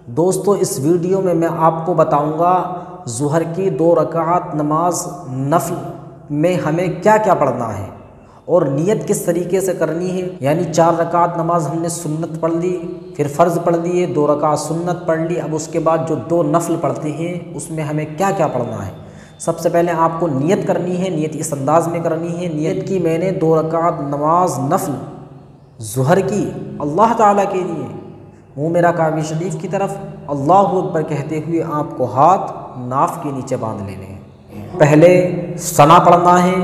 دوستو اس ویڈیو میں آپ کو بتاؤں گا ظہر کی 2 رکعت نماز نفل میں ہمیں کیا کیا پڑھنا ہے اور نیت کس طریقے سے کرنی ہے۔ یعنی 4 رکعت نماز ہم نے سنت پڑھ لی، پھر فرض پڑھ لیے، 2 رکعت سنت پڑھ لی، اب اس کے بعد جو 2 نفل پڑھتے ہیں اس میں ہمیں کیا کیا پڑھنا ہے۔ سب سے پہلے آپ کو نیت کرنی ہے، نیت اس انداز میں کرنی ہے، نیت کی میں نے 2 رکعت نماز نفل ظہر کی اللہ تعالیٰ کے لیے، منہ میرا کعبہ شریف کی طرف اللہ اکبر کہتے ہوئے آپ کو ہاتھ ناف کے نیچے باندھ لینے ہیں۔ پہلے ثنا پڑھنا ہے،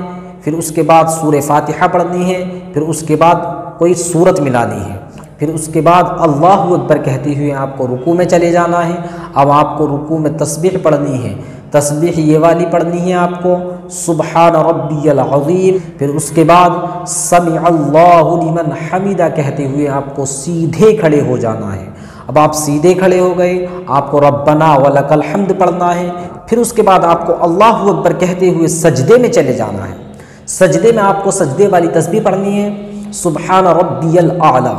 پھر اس کے بعد سورہ فاتحہ پڑھنی ہے، پھر اس کے بعد کوئی سورت ملانی ہے، پھر اس کے بعد اللہ اکبر کہتے ہوئے آپ کو رکوع میں چلے جانا ہے۔ اب آپ کو رکوع میں تسبیح پڑھنی ہے، تسبیح یہ والی پڑھنی ہے آپ کو سبحان ربی العظیم، پھر اس کے بعد سمع اللہ لمن حمدہ کہتے ہوئے آپ کو سیدھے کھڑے ہو جانا ہے۔ اب آپ سیدھے کھڑے ہو گئے، آپ کو ربنا ولک الحمد پڑھنا ہے، پھر اس کے بعد آپ کو اللہ اکبر کہتے ہوئے سجدے میں چلے جانا ہے۔ سجدے میں آپ کو سجدے والی تسبیح پڑھنی ہے سبحان ربی الاعلی،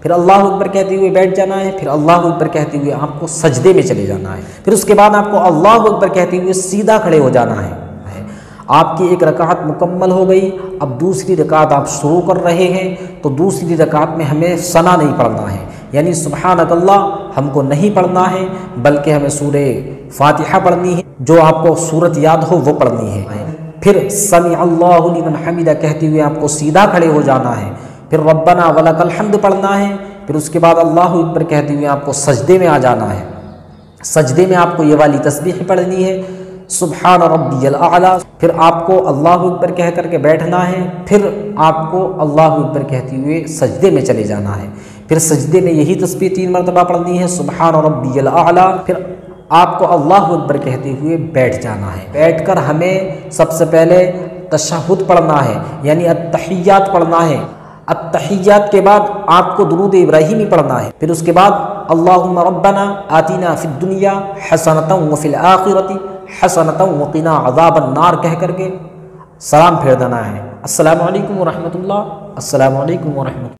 پھر اللہ اکبر کہتے ہوئے بیٹھ جانا ہے، پھر اللہ اکبر کہتے ہوئے آپ کو سجدے میں چلے جانا ہے، پھر اس کے بعد آپ کو اللہ اکبر کہتے ہوئے سیدھا کھڑے ہو جانا ہے۔ آپ کی 1 رکعت مکمل ہو گئی، اب دوسری رکعت آپ شروع کر رہے ہیں تو دوسری رکعت میں ہمیں ثنا نہیں پڑھنا ہے، یعنی سبحانک اللہ ہم کو نہیں پڑھنا ہے، بلکہ ہمیں سورہ فاتحہ پڑھنی ہے، جو آپ کو سورت یاد ہو وہ پڑھنی ہے۔ پھر سمع اللہ لمن حمدہ کہتے ہوئے آپ کو سیدھا کھڑے ہو جانا ہے، پھر ربنا ولک الحمد پڑھنا ہے، پھر اس کے بعد اللہ اکبر کہتے ہوئے آپ کو سجدے میں آ جانا ہے۔ سجدے میں آپ کو یہ والی تسبیح پڑھنی ہے سبحان ربی الاعلی، پھر آپ کو اللہ اکبر کہہ کر کے بیٹھنا ہے، پھر آپ کو اللہ اکبر کہتے ہوئے سجدے میں چلے جانا ہے، پھر سجدے میں یہی تسبیح 3 مرتبہ پڑھنی ہے سبحان ربی الاعلی، پھر آپ کو اللہ اکبر کہتے ہوئے بیٹھ جانا ہے۔ بیٹھ کر ہمیں سب سے پہلے تشہد پڑھنا ہے، یعنی التحیات پڑھنا ہے۔ التحیات کے بعد آپ کو درود ابراہیمی پڑھنا ہے، پھر اس کے بعد اللہم ربنا آتنا فی الدنیا حسنۃ وفی الآخرۃ حسنۃ وقنا عذاب النار کہہ کر کے سلام پھیر دینا ہے۔ السلام علیکم ورحمۃ اللہ، السلام علیکم ورحمۃ اللہ۔